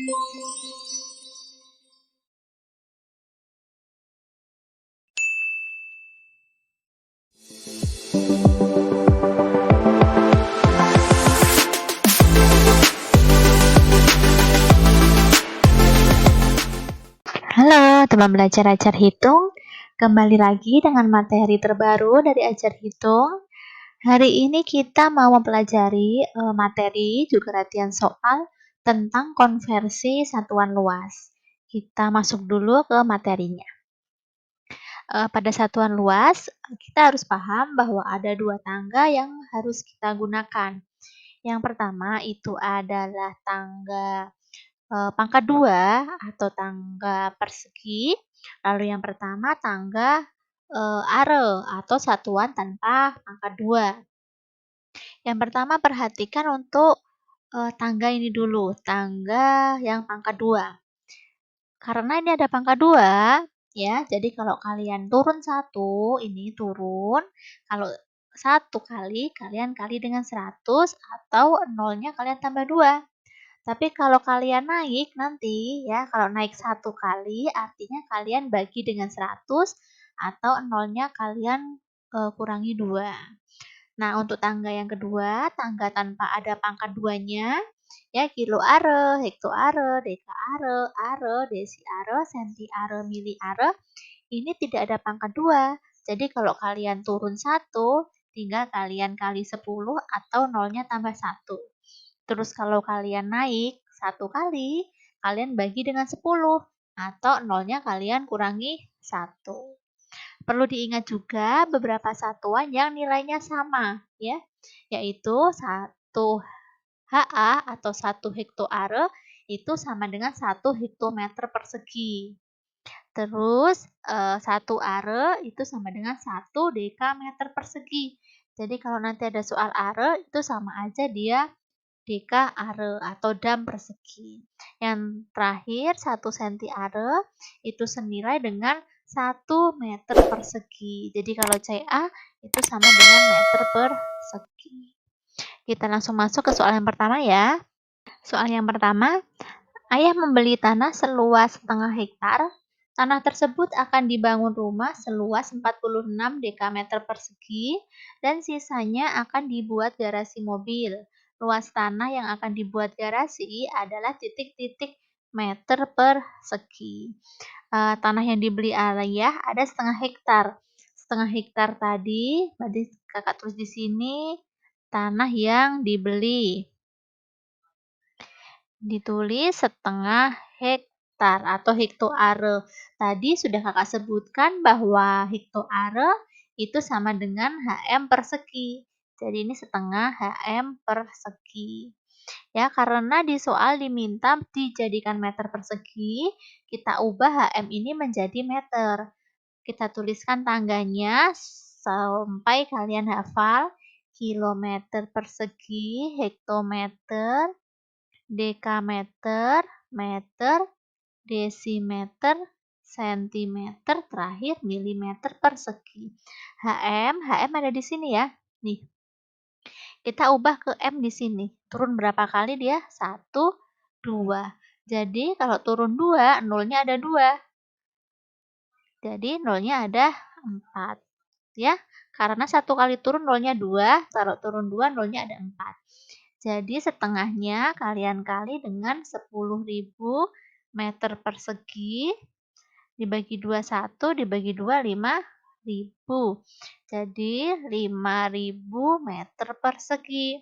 Halo teman belajar Ajar Hitung, kembali lagi dengan materi terbaru dari Ajar Hitung. Hari ini kita mau mempelajari materi juga latihan soal tentang konversi satuan luas. Kita masuk dulu ke materinya. Pada satuan luas, kita harus paham bahwa ada dua tangga yang harus kita gunakan. Yang pertama itu adalah tangga pangkat 2 atau tangga persegi. Lalu yang pertama tangga are atau satuan tanpa pangkat 2. Yang pertama perhatikan untuk tangga ini dulu, tangga yang pangkat 2. Karena ini ada pangkat 2, ya, jadi kalau kalian turun 1, ini turun. Kalau 1 kali, kalian kali dengan 100 atau nolnya kalian tambah 2. Tapi kalau kalian naik nanti ya, kalau naik 1 kali artinya kalian bagi dengan 100 atau nolnya kalian kurangi 2. Nah, untuk tangga yang kedua, tangga tanpa ada pangkat 2-nya, ya kilo are, hekto are, deka are, desi are, senti are, mili are, ini tidak ada pangkat 2. Jadi kalau kalian turun 1, tinggal kalian kali 10 atau nolnya tambah 1. Terus kalau kalian naik 1 kali, kalian bagi dengan 10 atau nolnya kalian kurangi 1. Perlu diingat juga beberapa satuan yang nilainya sama, ya, yaitu 1 HA atau 1 hektoare itu sama dengan 1 hektometer persegi. Terus 1 are itu sama dengan 1 dekameter persegi. Jadi kalau nanti ada soal are itu sama aja dia deka are atau dam persegi. Yang terakhir 1 senti are itu senilai dengan 1 meter persegi. Jadi kalau CA itu sama dengan meter persegi. Kita langsung masuk ke soal yang pertama ya. Soal yang pertama, ayah membeli tanah seluas setengah hektar. Tanah tersebut akan dibangun rumah seluas 46 dekameter persegi dan sisanya akan dibuat garasi mobil. Luas tanah yang akan dibuat garasi adalah titik-titik meter persegi. Tanah yang dibeli ayah ada setengah hektar. Setengah hektar tadi, berarti kakak tulis di sini tanah yang dibeli. Ditulis setengah hektar atau hektoare. Tadi sudah kakak sebutkan bahwa hektoare itu sama dengan HM persegi. Jadi ini setengah HM persegi. Ya, karena di soal diminta dijadikan meter persegi, kita ubah HM ini menjadi meter. Kita tuliskan tangganya sampai kalian hafal kilometer persegi, hektometer, dekameter, meter, desimeter, sentimeter, terakhir milimeter persegi. HM ada di sini ya. Nih. Kita ubah ke M di sini. Turun berapa kali dia? 1, 2. Jadi kalau turun 2, nolnya ada 2. Jadi nolnya ada 4. Ya, karena 1 kali turun nolnya 2, kalau turun 2 nolnya ada 4. Jadi setengahnya kalian kali dengan 10.000 meter persegi, dibagi 21, dibagi 2, 5.000. Jadi 5.000 meter persegi.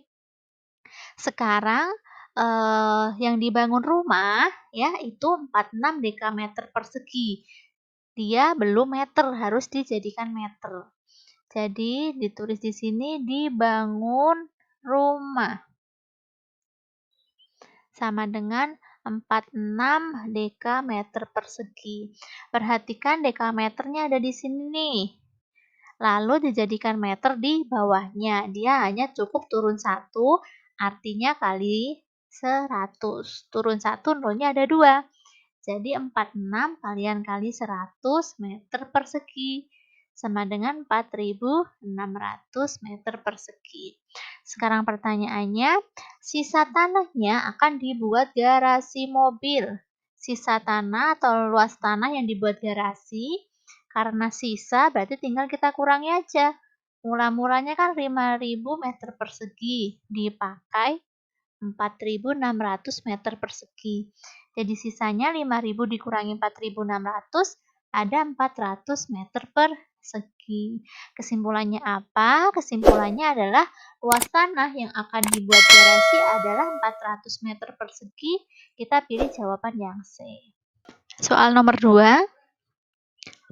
Sekarang yang dibangun rumah ya itu 46 dekameter persegi. Dia belum meter, harus dijadikan meter. Jadi ditulis di sini dibangun rumah. Sama dengan 46 dekameter persegi. Perhatikan dekameternya ada di sini nih. Lalu dijadikan meter di bawahnya. Dia hanya cukup turun 1, artinya kali 100. Turun 1, nolnya ada 2. Jadi 46 kalian kali 100 meter persegi. sama dengan 4.600 meter persegi. Sekarang pertanyaannya, sisa tanahnya akan dibuat garasi mobil. Sisa tanah atau luas tanah yang dibuat garasi, karena sisa berarti tinggal kita kurangi aja. Mula-mulanya kan 5.000 meter persegi, dipakai 4.600 meter persegi. Jadi sisanya 5.000 dikurangi 4.600, ada 400 meter persegi. Kesimpulannya apa? Kesimpulannya adalah luas tanah yang akan dibuat garasi adalah 400 meter persegi. Kita pilih jawaban yang C. Soal nomor 2.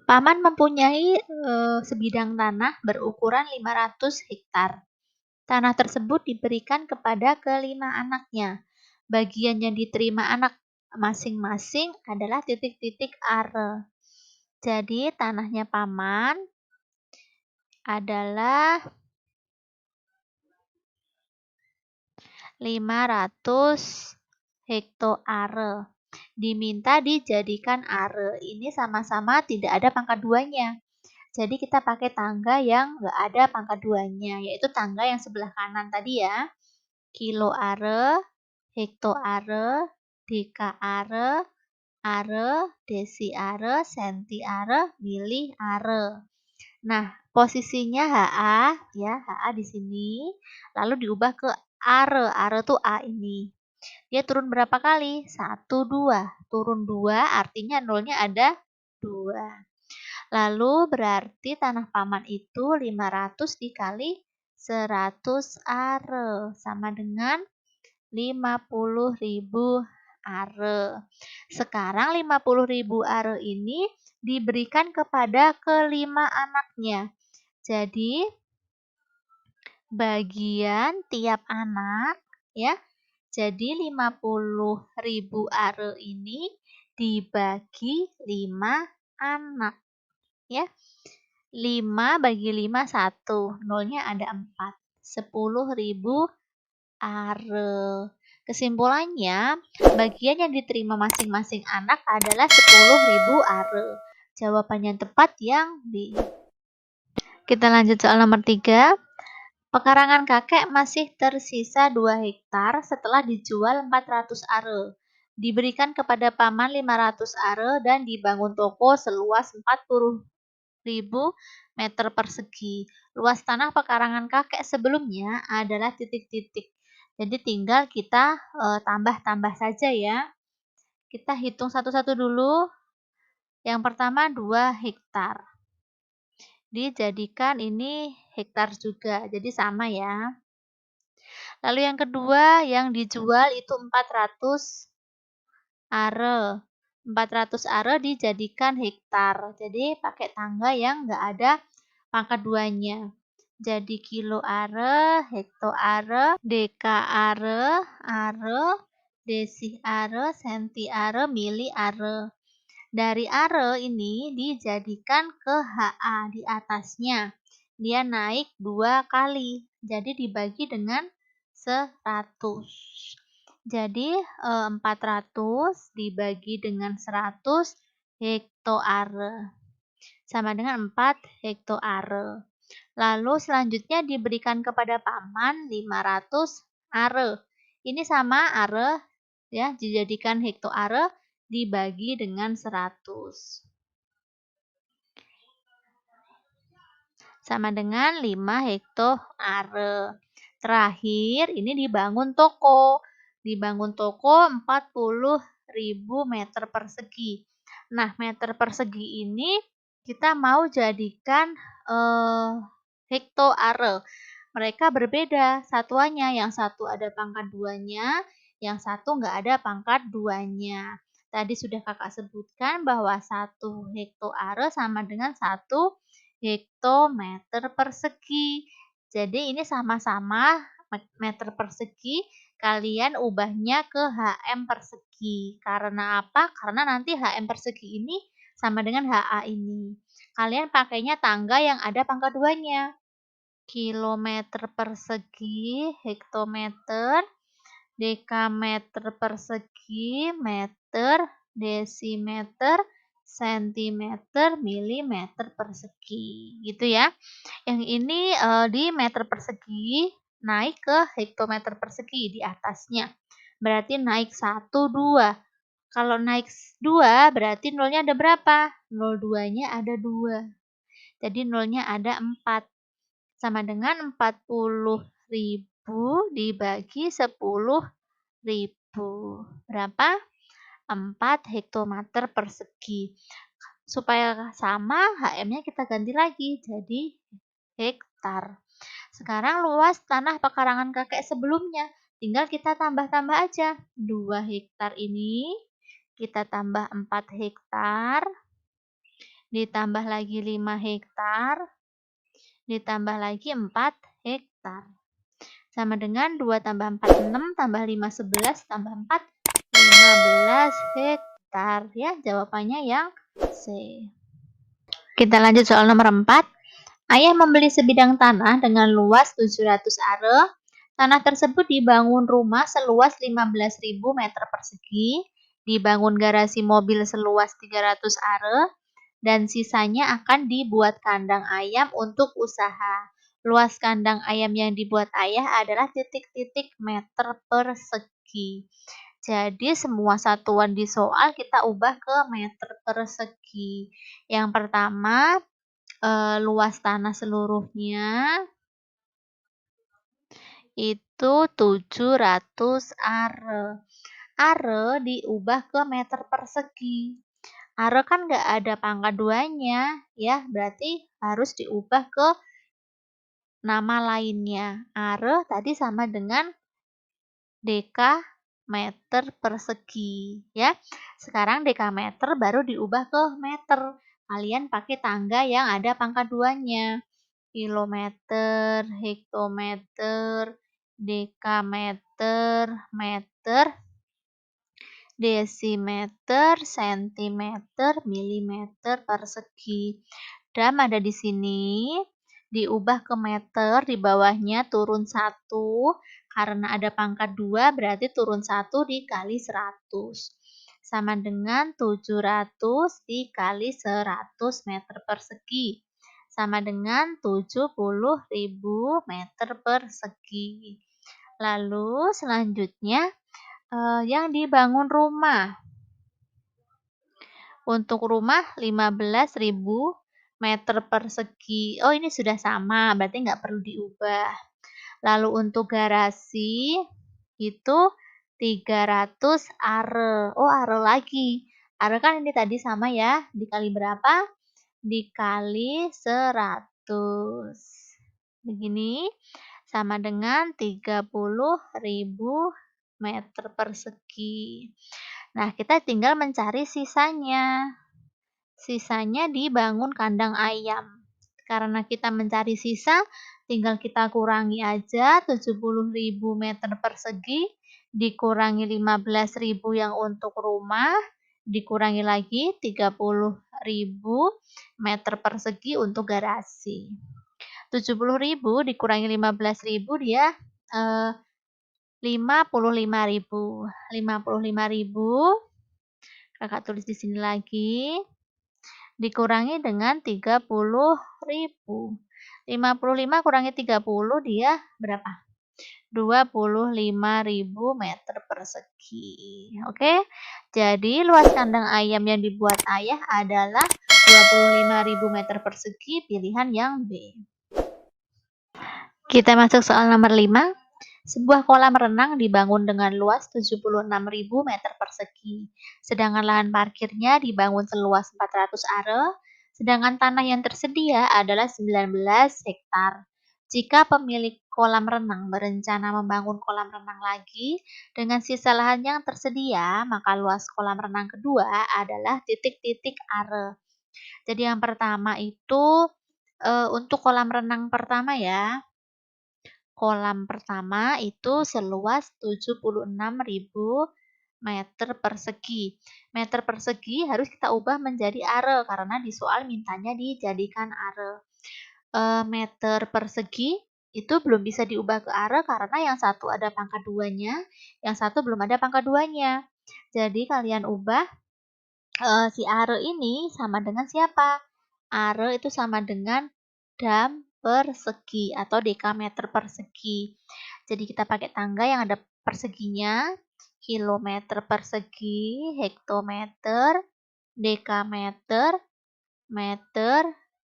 Paman mempunyai sebidang tanah berukuran 500 hektar. Tanah tersebut diberikan kepada kelima anaknya. Bagian yang diterima anak masing-masing adalah titik-titik are. Jadi tanahnya paman adalah 500 hektoare. Diminta dijadikan are. Ini sama-sama tidak ada pangkat duanya. Jadi kita pakai tangga yang nggak ada pangkat duanya, yaitu tangga yang sebelah kanan tadi ya. Kiloare, hektoare, dekaare, are, desiare, sentiare, miliare. Nah, posisinya HA ya, HA di sini, lalu diubah ke are. Are tuh A ini. Dia turun berapa kali? 1, 2. Turun 2 artinya nolnya ada 2. Lalu berarti tanah paman itu 500 dikali 100 are sama dengan 50.000 are. Sekarang 50.000 are ini diberikan kepada kelima anaknya. Jadi bagian tiap anak ya. Jadi 50.000 are ini dibagi 5 anak ya. 5 bagi 5 1, nolnya ada 4. 10.000 are. Kesimpulannya, bagian yang diterima masing-masing anak adalah 10.000 are. Jawaban yang tepat yang B. Kita lanjut soal nomor 3. Pekarangan kakek masih tersisa 2 hektar setelah dijual 400 are. Diberikan kepada paman 500 are dan dibangun toko seluas 40.000 meter persegi. Luas tanah pekarangan kakek sebelumnya adalah titik-titik. Jadi tinggal kita tambah-tambah saja ya. Kita hitung satu-satu dulu. Yang pertama 2 hektar. Dijadikan ini hektar juga, jadi sama ya. Lalu yang kedua yang dijual itu 400 are. 400 are dijadikan hektar. Jadi pakai tangga yang enggak ada pangkat duanya. Jadi kilo are, hekto are, deka are, desi are, senti are, mili are. Dari are ini dijadikan ke HA di atasnya. Dia naik 2 kali. Jadi dibagi dengan 100. Jadi 400 dibagi dengan 100 hektoare sama dengan 4 hektoare. Lalu selanjutnya diberikan kepada paman 500 are. Ini sama are ya, dijadikan hektoare dibagi dengan 100. Sama dengan 5 hektoare. Terakhir, ini dibangun toko. Dibangun toko 40.000 meter persegi. Nah, meter persegi ini kita mau jadikan hektoare. Mereka berbeda satuannya. Yang satu ada pangkat duanya, yang satu nggak ada pangkat duanya. Tadi sudah kakak sebutkan bahwa 1 hektoare sama dengan 1 hektometer persegi. Jadi ini sama-sama meter persegi, kalian ubahnya ke HM persegi. Karena apa? Karena nanti HM persegi ini sama dengan HA ini. Kalian pakainya tangga yang ada pangkat duanya. Kilometer persegi, hektometer, dekameter persegi, meter, desimeter, sentimeter, milimeter persegi, gitu ya. Yang ini di meter persegi naik ke hektometer persegi di atasnya. Berarti naik 1, 2. Kalau naik 2 berarti nolnya ada berapa? Nol 2-nya ada 2. Jadi nolnya ada 4. Sama dengan 40.000 dibagi 10.000. Berapa? 4 hektometer persegi. Supaya sama, HM-nya kita ganti lagi jadi hektar. Sekarang luas tanah pekarangan kakek sebelumnya. Tinggal kita tambah-tambah aja. 2 hektar ini, kita tambah 4 hektar, ditambah lagi 5 hektar, ditambah lagi 4 hektar. Sama dengan 2 tambah 4, 6, tambah 5, 11, tambah 4, 15 hektar. Ya, jawabannya yang C. Kita lanjut soal nomor 4. Ayah membeli sebidang tanah dengan luas 700 are. Tanah tersebut dibangun rumah seluas 15.000 meter persegi, dibangun garasi mobil seluas 300 are, dan sisanya akan dibuat kandang ayam untuk usaha. Luas kandang ayam yang dibuat ayah adalah titik-titik meter persegi. Jadi semua satuan di soal kita ubah ke meter persegi. Yang pertama, luas tanah seluruhnya itu 700 are. Are diubah ke meter persegi. Are kan nggak ada pangkat 2-nya, ya, berarti harus diubah ke nama lainnya. Are tadi sama dengan dekameter persegi, ya. Sekarang dekameter baru diubah ke meter. Kalian pakai tangga yang ada pangkat 2-nya. Kilometer, hektometer, dekameter, meter, desimeter, sentimeter, milimeter persegi. Dam ada di sini, diubah ke meter, di bawahnya turun 1, karena ada pangkat 2 berarti turun 1 dikali 100. Sama dengan 700 dikali 100 meter persegi. Sama dengan 70.000 meter persegi. Lalu selanjutnya yang dibangun rumah. Untuk rumah 15.000 meter persegi. Oh, ini sudah sama, berarti nggak perlu diubah. Lalu untuk garasi itu 300 are. Oh, are lagi. Are kan ini tadi sama ya, dikali berapa? Dikali 100. Begini, sama dengan 30.000 meter persegi. Nah, kita tinggal mencari sisanya. Sisanya dibangun kandang ayam. Karena kita mencari sisa, tinggal kita kurangi aja 70.000 meter persegi, dikurangi 15.000 yang untuk rumah, dikurangi lagi 30.000 meter persegi untuk garasi. 70.000 dikurangi 15.000 dia 55.000. 55.000 Kakak tulis di sini lagi. Dikurangi dengan 30.000. 55 kurangi 30 dia berapa? 25.000 meter persegi. Oke. Jadi luas kandang ayam yang dibuat ayah adalah 25.000 meter persegi, pilihan yang B. Kita masuk soal nomor 5. Sebuah kolam renang dibangun dengan luas 76.000 meter persegi, sedangkan lahan parkirnya dibangun seluas 400 are, sedangkan tanah yang tersedia adalah 19 hektar. Jika pemilik kolam renang berencana membangun kolam renang lagi dengan sisa lahan yang tersedia, maka luas kolam renang kedua adalah titik-titik are. Jadi yang pertama itu untuk kolam renang pertama ya. Kolam pertama itu seluas 76.000 meter persegi. Meter persegi harus kita ubah menjadi are karena di soal mintanya dijadikan are. Meter persegi itu belum bisa diubah ke are karena yang satu ada pangkat 2-nya, yang satu belum ada pangkat 2-nya. Jadi kalian ubah Si are ini sama dengan siapa? Are itu sama dengan dam persegi atau dekameter persegi. Jadi kita pakai tangga yang ada perseginya, kilometer persegi, hektometer, dekameter, meter,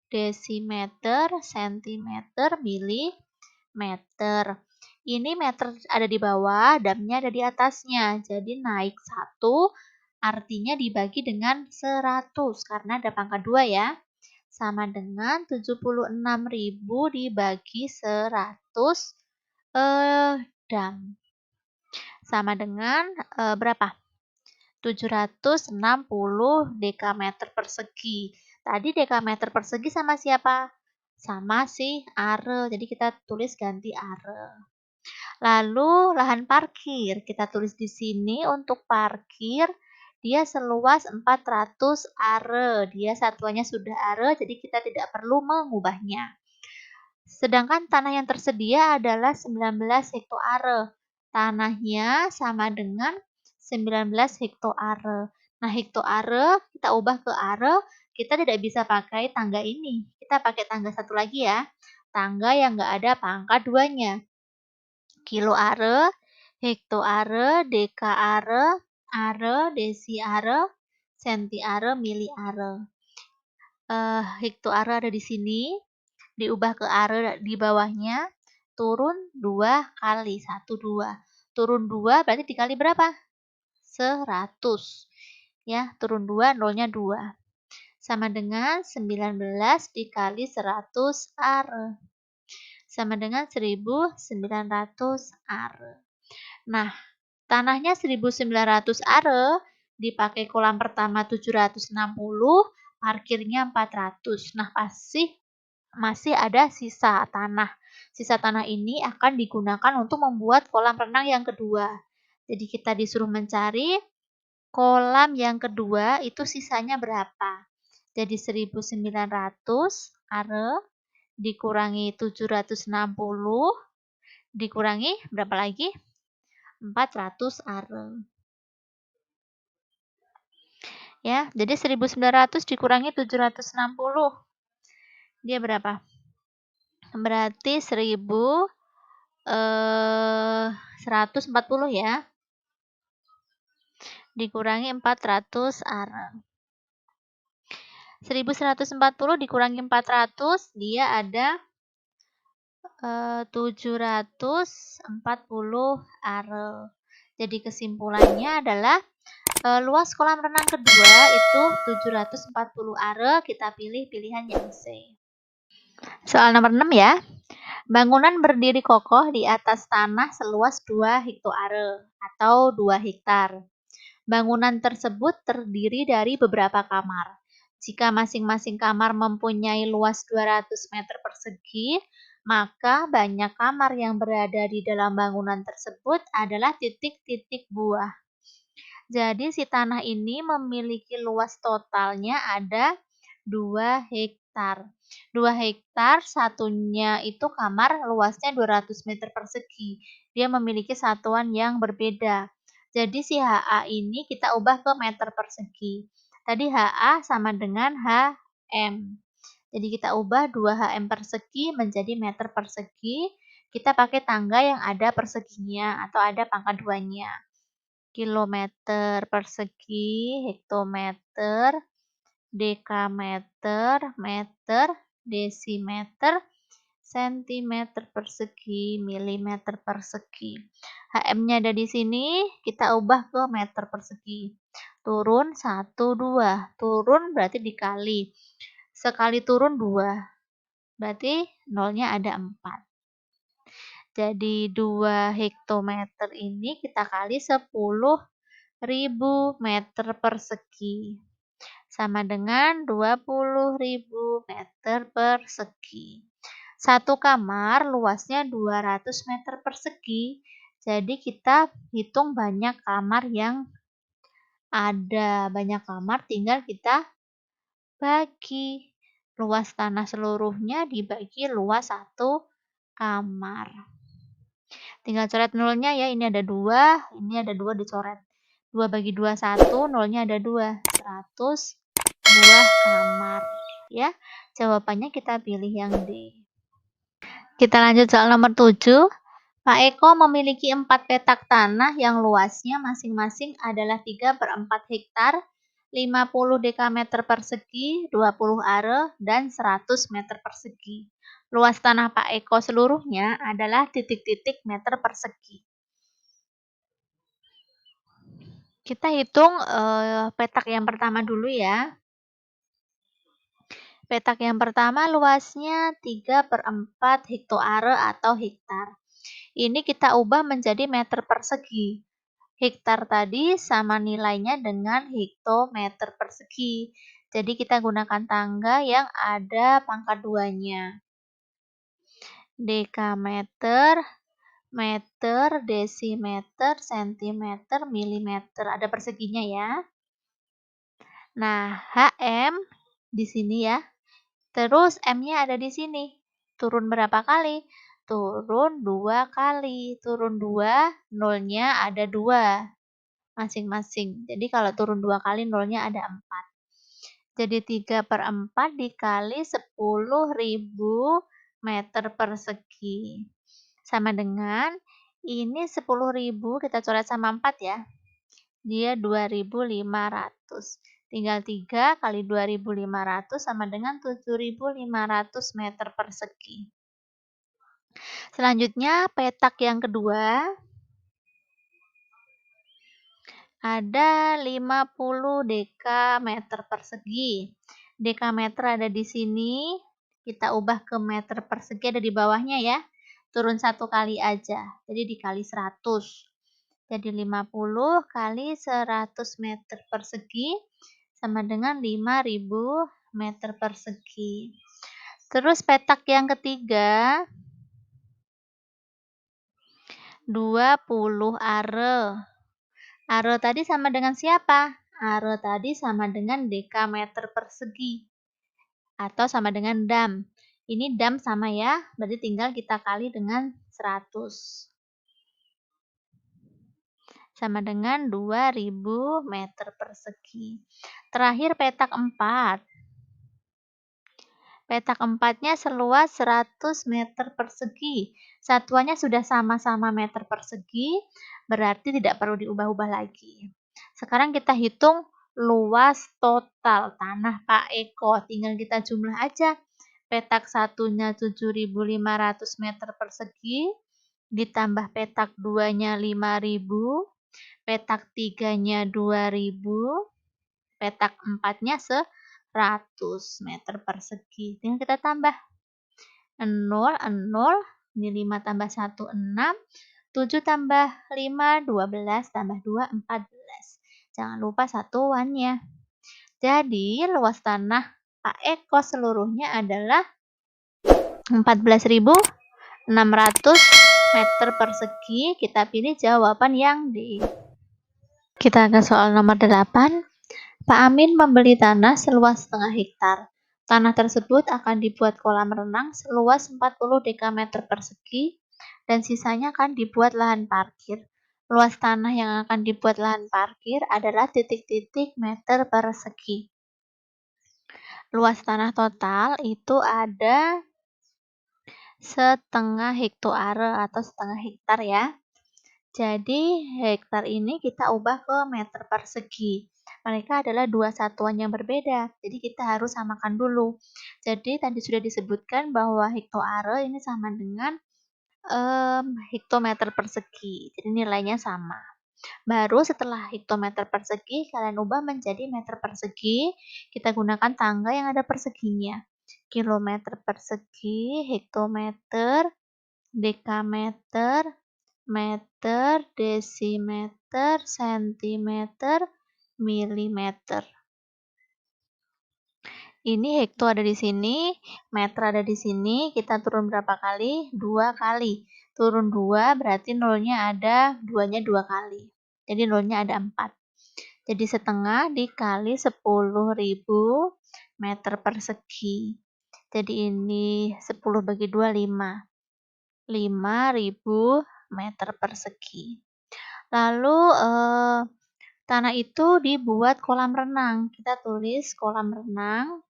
desimeter, sentimeter, milimeter. Ini meter ada di bawah, damnya ada di atasnya. Jadi naik 1 artinya dibagi dengan 100 karena ada pangkat 2 ya. Sama dengan 76.000 dibagi 100 dam. Sama dengan berapa? 760 dekameter persegi. Tadi dekameter persegi sama siapa? Sama si are. Jadi kita tulis ganti are. Lalu lahan parkir, kita tulis di sini untuk parkir dia seluas 400 are. Dia satuannya sudah are, jadi kita tidak perlu mengubahnya. Sedangkan tanah yang tersedia adalah 19 hektoare. Tanahnya sama dengan 19 hektoare. Nah, hektoare kita ubah ke are, kita tidak bisa pakai tangga ini. Kita pakai tangga satu lagi ya. Tangga yang nggak ada pangkat 2-nya. Kiloare, hektoare, dekaare, are, desiare, sentiare, miliare. Hektoare ada di sini, diubah ke are di bawahnya, turun 2 kali, 1, 2. Turun 2 berarti dikali berapa? 100. Ya, turun 2, nolnya 2. Sama dengan 19 dikali 100 are. Sama dengan 1900 are. Nah, tanahnya 1900 are, dipakai kolam pertama 760, parkirnya 400. Nah, masih ada sisa tanah. Sisa tanah ini akan digunakan untuk membuat kolam renang yang kedua. Jadi kita disuruh mencari kolam yang kedua itu sisanya berapa. Jadi 1900 are dikurangi 760 dikurangi berapa lagi? 400 are. Ya, jadi 1900 dikurangi 760. Dia berapa? Berarti 140 ya. Dikurangi 400 are. 1140 dikurangi 400, dia ada 740 are. Jadi kesimpulannya adalah luas kolam renang kedua itu 740 are, kita pilih pilihan yang C. Soal nomor 6 ya. Bangunan berdiri kokoh di atas tanah seluas 2 hektoare atau 2 hektar. Bangunan tersebut terdiri dari beberapa kamar. Jika masing-masing kamar mempunyai luas 200 meter persegi, maka banyak kamar yang berada di dalam bangunan tersebut adalah titik-titik buah. Jadi si tanah ini memiliki luas totalnya ada 2 hektar. 2 hektar, satunya itu kamar luasnya 200 meter persegi. Dia memiliki satuan yang berbeda. Jadi si HA ini kita ubah ke meter persegi. Tadi HA sama dengan HM. Jadi kita ubah 2 HM persegi menjadi meter persegi. Kita pakai tangga yang ada perseginya atau ada pangkat 2-nya. Kilometer persegi, hektometer, dekameter, meter, desimeter, sentimeter persegi, milimeter persegi. HM-nya ada di sini, kita ubah ke meter persegi. Turun 1, 2. Turun berarti dikali. Sekali turun 2. Berarti nolnya ada 4. Jadi 2 hektometer ini kita kali 10.000 meter persegi. Sama dengan 20.000 meter persegi. Satu kamar luasnya 200 meter persegi. Jadi kita hitung banyak kamar yang ada. Banyak kamar tinggal kita bagi. Luas tanah seluruhnya dibagi luas satu kamar. Tinggal coret nolnya ya, ini ada 2, ini ada 2 dicoret. 2 bagi 2, 1, nolnya ada 2, 100. buah kamar. Ya, jawabannya kita pilih yang D. Kita lanjut soal nomor 7. Pak Eko memiliki 4 petak tanah yang luasnya masing-masing adalah 3/4 hektar, 50 dekameter persegi, 20 are, dan 100 meter persegi. Luas tanah Pak Eko seluruhnya adalah titik-titik meter persegi. Kita hitung petak yang pertama dulu ya. Petak yang pertama luasnya 3/4 hektoare atau hektar. Ini kita ubah menjadi meter persegi. Hektar tadi sama nilainya dengan hektometer persegi. Jadi kita gunakan tangga yang ada pangkat 2-nya. Dekameter, meter, desimeter, sentimeter, milimeter. Ada perseginya ya. Nah, HM di sini ya. Terus M-nya ada di sini. Turun berapa kali? Turun 2 kali. Turun 2, nolnya ada 2 masing-masing. Jadi kalau turun 2 kali, nolnya ada 4. Jadi 3/4 dikali 10.000 meter persegi. Sama dengan, ini 10.000 kita coret sama 4 ya. Dia 2.500. Tinggal 3 kali 2.500 sama dengan 7.500 meter persegi. Selanjutnya, petak yang kedua ada 50 dekameter persegi. Dekameter ada di sini, kita ubah ke meter persegi ada di bawahnya ya. Turun 1 kali aja, jadi dikali 100. Jadi 50 kali 100 meter persegi sama dengan 5.000 meter persegi. Terus petak yang ketiga, 20 are. Are tadi sama dengan siapa? Are tadi sama dengan dekameter persegi. Atau sama dengan dam. Ini dam sama ya, berarti tinggal kita kali dengan 100. Sama dengan 2.000 meter persegi. Terakhir petak 4. Petak 4-nya seluas 100 meter persegi. Satuannya sudah sama-sama meter persegi, berarti tidak perlu diubah-ubah lagi. Sekarang kita hitung luas total tanah Pak Eko. Tinggal kita jumlah aja. Petak satunya 7.500 meter persegi, ditambah petak 2-nya 5.000, petak 3-nya 2.000, petak 4-nya 100 meter persegi. Tinggal kita tambah 0, 0, ini 5 tambah 1, 6, 7 tambah 5, 12, tambah 2, 14. Jangan lupa satuannya. Jadi, luas tanah Pak Eko seluruhnya adalah 14.600 meter persegi. Kita pilih jawaban yang D. Kita ke soal nomor 8. Pak Amin membeli tanah seluas setengah hektar. Tanah tersebut akan dibuat kolam renang seluas 40 dekameter persegi dan sisanya akan dibuat lahan parkir. Luas tanah yang akan dibuat lahan parkir adalah titik-titik meter persegi. Luas tanah total itu ada setengah hektoare atau setengah hektar ya. Jadi hektar ini kita ubah ke meter persegi. Mereka adalah dua satuan yang berbeda, jadi kita harus samakan dulu. Jadi tadi sudah disebutkan bahwa hektoare ini sama dengan hektometer persegi, jadi nilainya sama. Baru setelah hektometer persegi, kalian ubah menjadi meter persegi, kita gunakan tangga yang ada perseginya. Kilometer persegi, hektometer, dekameter, meter, desimeter, sentimeter, milimeter. Ini hekto ada di sini, meter ada di sini, kita turun berapa kali? 2 kali. Turun 2 berarti nolnya ada 2-nya 2 kali. Jadi nolnya ada 4. Jadi setengah dikali 10.000 meter persegi. Jadi ini 10 bagi 2, 5. 5.000 meter persegi. Lalu Tanah itu dibuat kolam renang. Kita tulis kolam renang.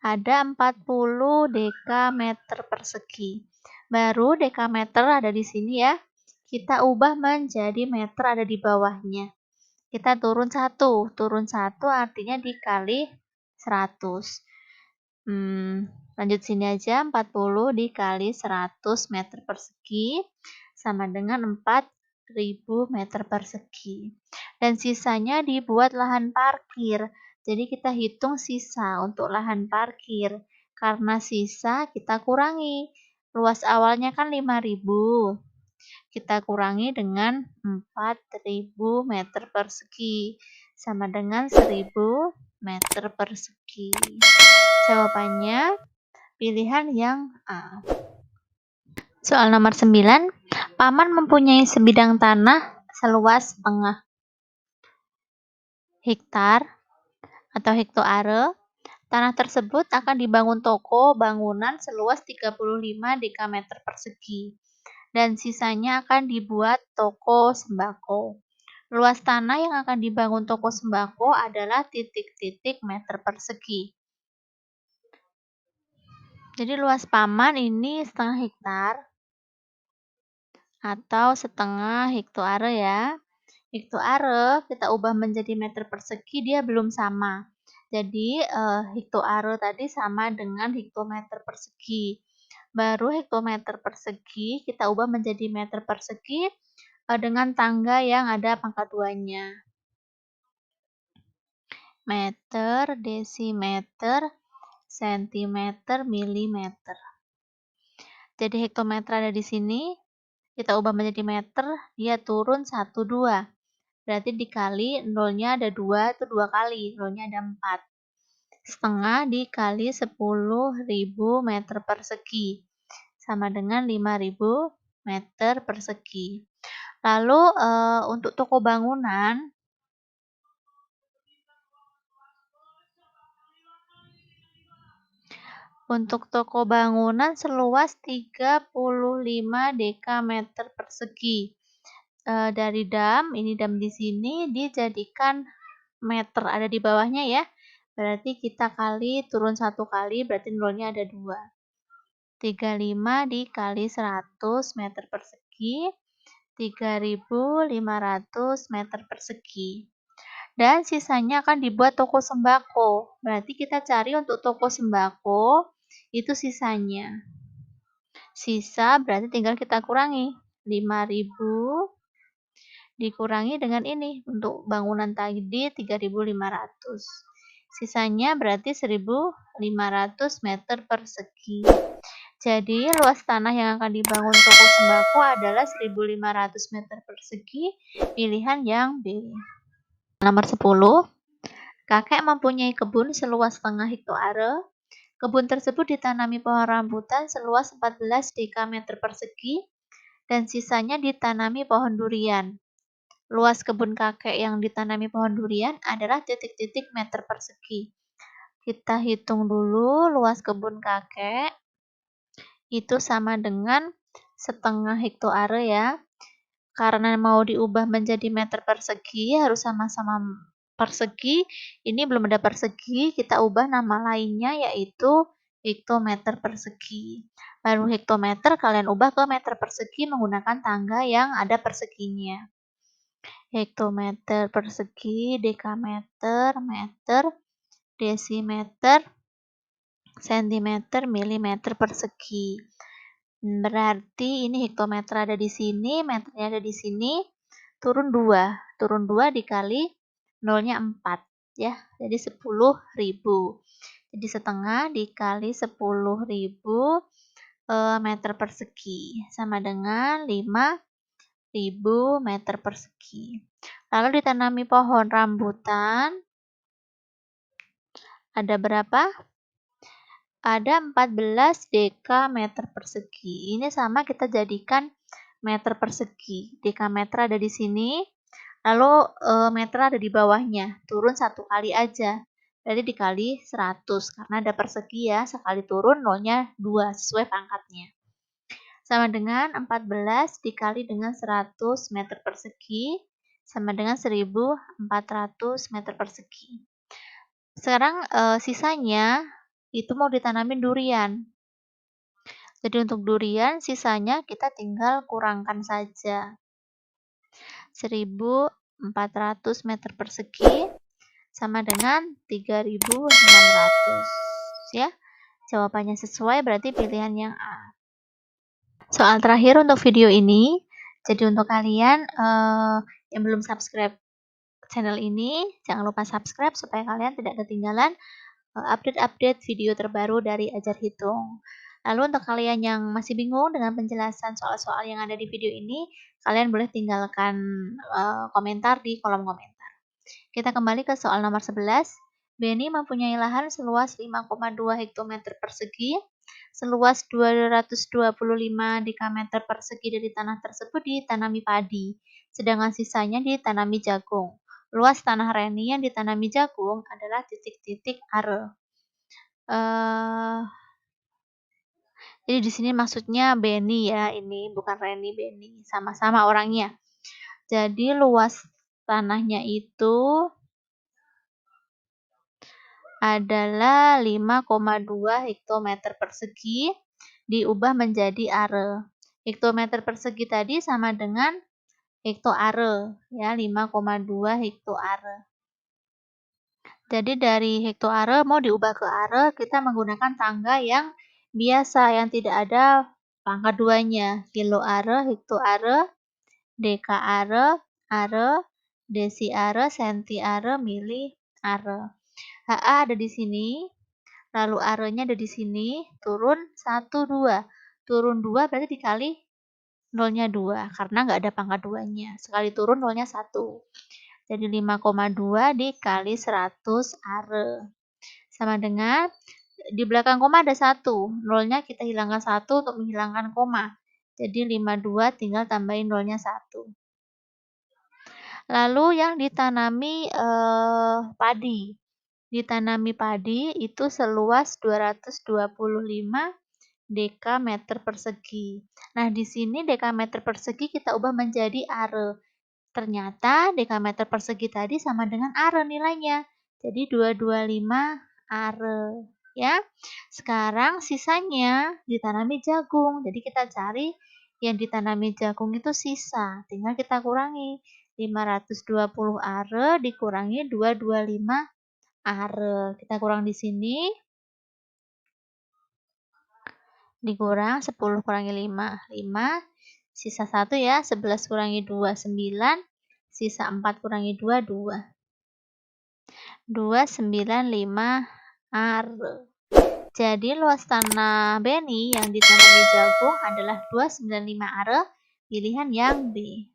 Ada 40 dekameter persegi. Baru dekameter ada di sini ya. Kita ubah menjadi meter ada di bawahnya. Kita turun 1. Turun 1 artinya dikali 100. Lanjut sini aja, 40 dikali 100 meter persegi sama dengan 4.000 meter persegi. Dan sisanya dibuat lahan parkir. Jadi kita hitung sisa untuk lahan parkir. Karena sisa kita kurangi. Luas awalnya kan 5.000. Kita kurangi dengan 4.000 meter persegi. Sama dengan 1.000 meter persegi. Jawabannya pilihan yang A. Soal nomor 9. Paman mempunyai sebidang tanah seluas setengah hektar atau hektare. Tanah tersebut akan dibangun toko bangunan seluas 35 dekameter persegi dan sisanya akan dibuat toko sembako. Luas tanah yang akan dibangun toko sembako adalah titik-titik meter persegi. Jadi luas paman ini setengah hektar atau setengah hektare ya. Hektare kita ubah menjadi meter persegi dia belum sama. Jadi hektare tadi sama dengan hektometer persegi. Baru hektometer persegi kita ubah menjadi meter persegi dengan tangga yang ada pangkat 2-nya. Meter, desimeter, sentimeter, milimeter. Jadi hektometer ada di sini. Kita ubah menjadi meter, dia turun 1, 2. Berarti dikali nolnya ada 2, itu 2 kali. Nolnya ada 4. Setengah dikali 10.000 meter persegi. Sama dengan 5.000 meter persegi. Lalu untuk toko bangunan, seluas 35 dekameter persegi. Dari dam, ini dam di sini dijadikan meter ada di bawahnya ya. Berarti kita kali turun 1 kali berarti nolnya ada 2. 35 dikali 100 meter persegi, 3.500 meter persegi. Dan sisanya akan dibuat toko sembako. Berarti kita cari untuk toko sembako itu sisanya. Sisa berarti tinggal kita kurangi. 5.000 dikurangi dengan ini untuk bangunan tadi 3.500. Sisanya berarti 1.500 meter persegi. Jadi luas tanah yang akan dibangun toko sembako adalah 1.500 meter persegi. Pilihan yang B. Nomor 10. Kakek mempunyai kebun seluas setengah hektare. Kebun tersebut ditanami pohon rambutan seluas 14 dekameter persegi dan sisanya ditanami pohon durian. Luas kebun kakek yang ditanami pohon durian adalah titik-titik meter persegi. Kita hitung dulu luas kebun kakek. Itu sama dengan setengah hektare ya. Karena mau diubah menjadi meter persegi harus sama-sama persegi. Ini belum ada persegi, kita ubah nama lainnya yaitu hektometer persegi. Baru hektometer kalian ubah ke meter persegi menggunakan tangga yang ada perseginya. Hektometer persegi, dekameter, meter, desimeter, sentimeter, milimeter persegi. Berarti ini hektometer ada di sini, meternya ada di sini, turun 2. Turun 2 dikali nolnya 4 ya. Jadi 10.000. Jadi setengah dikali 10.000 meter persegi sama dengan 5.000 meter persegi. Lalu ditanami pohon rambutan. Ada berapa? Ada 14 dekameter persegi. Ini sama kita jadikan meter persegi. Dekameter ada di sini. Lalu meter ada di bawahnya. Turun 1 kali aja. Berarti dikali 100. Karena ada persegi ya. Sekali turun nolnya 2 sesuai pangkatnya. sama dengan 14 dikali dengan 100 meter persegi sama dengan 1400 meter persegi. Sekarang sisanya itu mau ditanamin durian. Jadi untuk durian sisanya kita tinggal kurangkan saja. 1400 meter persegi sama dengan 3600 ya. Jawabannya sesuai berarti pilihan yang A. Soal terakhir untuk video ini. Jadi untuk kalian yang belum subscribe channel ini, jangan lupa subscribe supaya kalian tidak ketinggalan update-update video terbaru dari Ajar Hitung. Lalu untuk kalian yang masih bingung dengan penjelasan soal-soal yang ada di video ini, kalian boleh tinggalkan komentar di kolom komentar. Kita kembali ke soal nomor 11. Benny mempunyai lahan seluas 5,2 hektometer persegi, seluas 225 dekameter persegi dari tanah tersebut ditanami padi, sedangkan sisanya ditanami jagung. Luas tanah Reni yang ditanami jagung adalah titik-titik are. Jadi di sini maksudnya Benny ya, ini bukan Reni, Benny, sama-sama orangnya. Jadi luas tanahnya itu adalah 5,2 hektometer persegi diubah menjadi are. Hektometer persegi tadi sama dengan hektoare ya, 5,2 hektoare. Jadi dari hektoare mau diubah ke are, kita menggunakan tangga yang biasa, yang tidak ada pangkat duanya. Kiloare, hektoare, dekaare, are, desiare, sentiare, miliare. HA ada di sini, lalu are-nya ada di sini, turun 1, 2. Turun 2 berarti dikali nolnya 2, karena nggak ada pangkat duanya. Sekali turun nolnya 1. Jadi 5,2 dikali 100 are. Sama dengan, di belakang koma ada 1. Nolnya kita hilangkan 1 untuk menghilangkan koma. Jadi 52 tinggal tambahin nolnya 1. Lalu yang ditanami padi. Ditanami padi itu seluas 225 dekameter persegi. Nah, di sini dekameter persegi kita ubah menjadi are. Ternyata dekameter persegi tadi sama dengan are nilainya. Jadi 225 are. Ya. Sekarang sisanya ditanami jagung. Jadi kita cari yang ditanami jagung itu sisa. Tinggal kita kurangi. 520 are dikurangi 225 are. Kita kurang di sini. Dikurang 10 kurangi 5. 5. Sisa 1 ya, 11 kurangi 2, 9. Sisa 4 kurangi 2, 2. 295 are. Jadi luas tanah Benny yang ditanami jagung adalah 295 are, pilihan yang B.